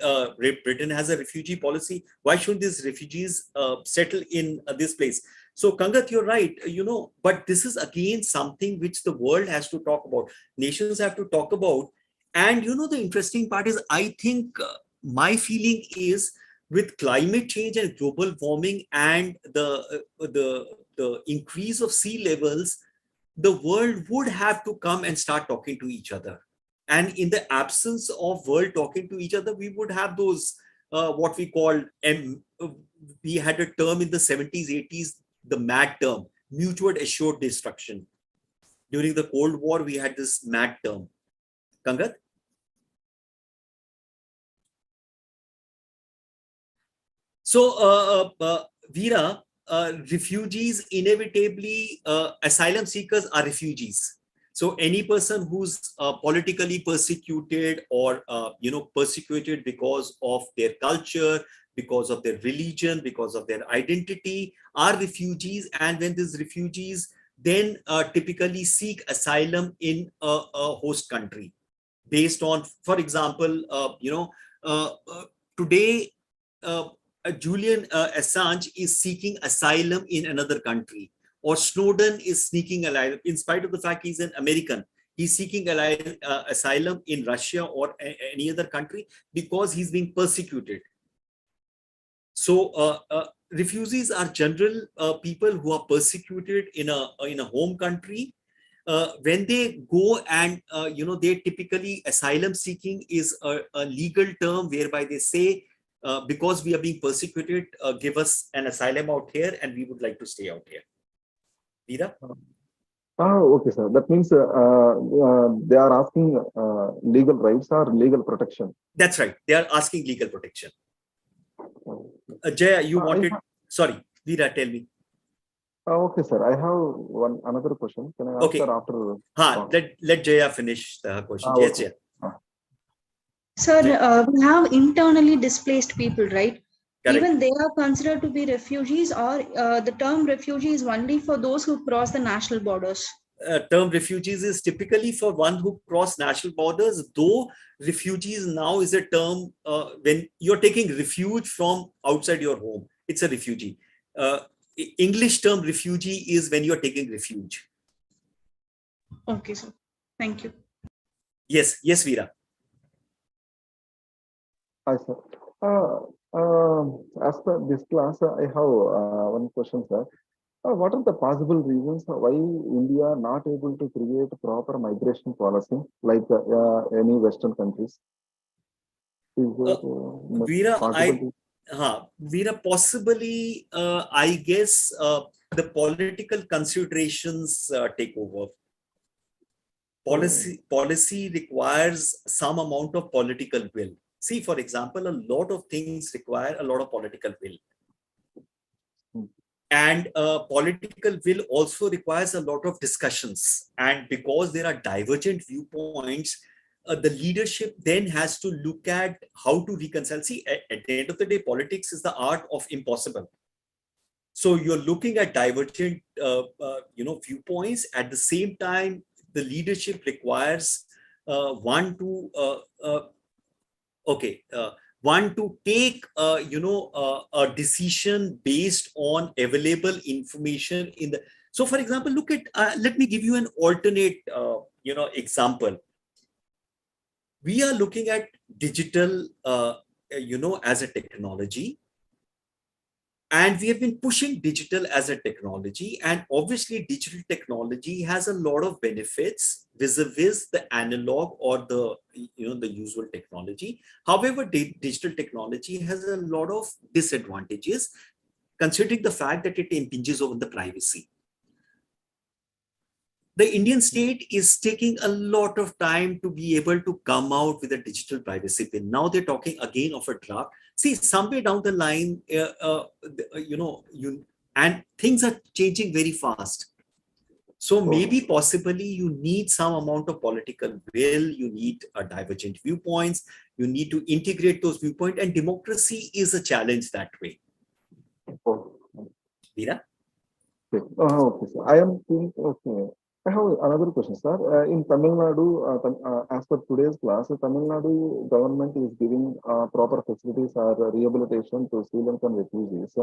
Britain has a refugee policy. Why shouldn't these refugees settle in this place? So, Kangat, you're right, but this is again something which the world has to talk about. Nations have to talk about. And, the interesting part is, I think my feeling is with climate change and global warming and the increase of sea levels, the world would have to come and start talking to each other. And in the absence of world talking to each other, we would have those, what we call, we had a term in the 70s, 80s, the MAD term, mutual assured destruction. During the Cold War, we had this MAD term. Kangat? So, Veera, refugees inevitably, asylum seekers are refugees. So any person who's politically persecuted or, persecuted because of their culture, because of their religion, because of their identity, are refugees. And when these refugees then typically seek asylum in a host country based on, for example, today, Julian Assange is seeking asylum in another country, or Snowden is seeking asylum, in spite of the fact he's an American. He's seeking asylum in Russia or any other country because he's being persecuted. So refugees are general people who are persecuted in a home country. When they go and they typically, asylum seeking is a legal term whereby they say, because we are being persecuted, give us an asylum out here and we would like to stay out here. Veera? Okay, sir. That means they are asking legal rights or legal protection. That's right. They are asking legal protection. Jaya, you wanted... Sorry, Veera, tell me. Okay, sir. I have another question. Can I ask her after? Let Jaya finish the question. Yes, Okay. Jaya. Sir, we have internally displaced people, right? Correct. Even they are considered to be refugees, or the term refugee is only for those who cross the national borders? Term refugees is typically for one who cross national borders, though refugees now is a term when you're taking refuge from outside your home, it's a refugee. English term refugee is when you're taking refuge. Okay, sir. Thank you. Yes, Veera. Hi, sir. As per this class, I have one question, sir. What are the possible reasons why India not able to create proper migration policy like any Western countries? Is Veera, Veera, possibly, I guess the political considerations take over. Policy requires some amount of political will. See, for example, a lot of things require a lot of political will. And political will also requires a lot of discussions. And because there are divergent viewpoints, the leadership then has to look at how to reconcile. See, at the end of the day, politics is the art of impossible. So you're looking at divergent viewpoints. At the same time, the leadership requires one to take a decision based on available information in the... So for example, look at let me give you an alternate example. We are looking at digital as a technology, and we have been pushing digital as a technology, and obviously digital technology has a lot of benefits vis-a-vis the analog or the usual technology. However, digital technology has a lot of disadvantages, considering the fact that it impinges on the privacy. The Indian state is taking a lot of time to be able to come out with a digital privacy bill. Now they're talking again of a draft. See, somewhere down the line, and things are changing very fast. So maybe possibly you need some amount of political will, you need divergent viewpoints, you need to integrate those viewpoints, and democracy is a challenge that way. Veera? Okay, sir. I am thinking, okay. I have another question, sir. In Tamil Nadu, as per today's class, Tamil Nadu government is giving proper facilities or rehabilitation to Sri Lankan refugees.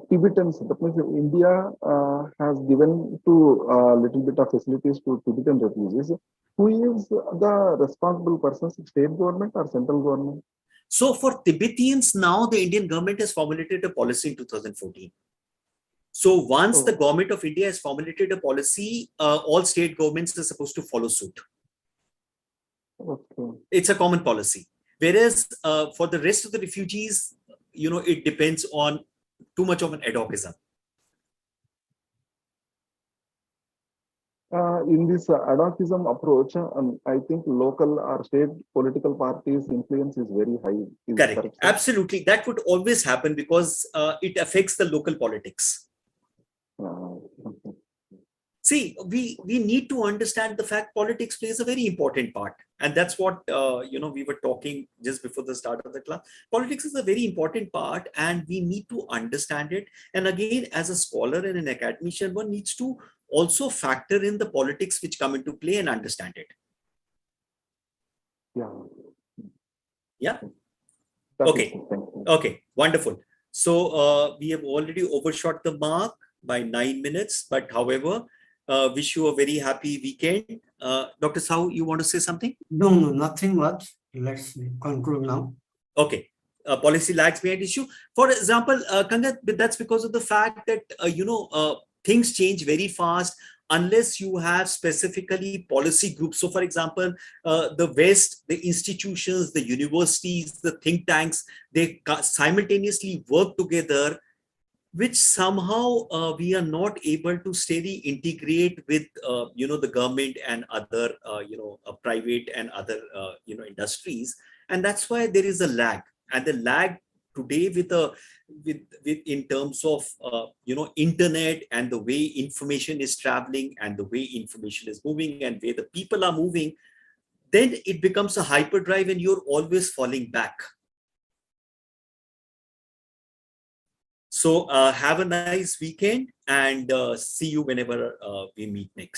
Tibetans, that means India has given to little bit of facilities to Tibetan refugees. Who is the responsible person, state government or central government? So for Tibetans, now the Indian government has formulated a policy in 2014. So once the government of India has formulated a policy, all state governments are supposed to follow suit. Okay. It's a common policy. Whereas for the rest of the refugees, it depends on too much of an ad hocism. In this ad hocism approach, I think local or state political parties' influence is very high. Correct. Absolutely. That would always happen because it affects the local politics. See, we need to understand the fact politics plays a very important part. And that's what, we were talking just before the start of the class. Politics is a very important part and we need to understand it. And again, as a scholar and an academician, one needs to also factor in the politics which come into play and understand it. Yeah. Okay. Okay. Wonderful. So we have already overshot the mark by 9 minutes, but however, wish you a very happy weekend. Dr. Sahu, you want to say something? No, nothing much. Let's conclude now. Okay. policy lags behind issue. For example, Kangat, that's because of the fact that things change very fast unless you have specifically policy groups. So, for example, the West, the institutions, the universities, the think tanks, they simultaneously work together, which somehow we are not able to steadily integrate with the government and other private and other industries, and that's why there is a lag. And the lag today with in terms of internet and the way information is traveling and the way information is moving and where the people are moving, then it becomes a hyperdrive and you're always falling back. So have a nice weekend and see you whenever we meet next.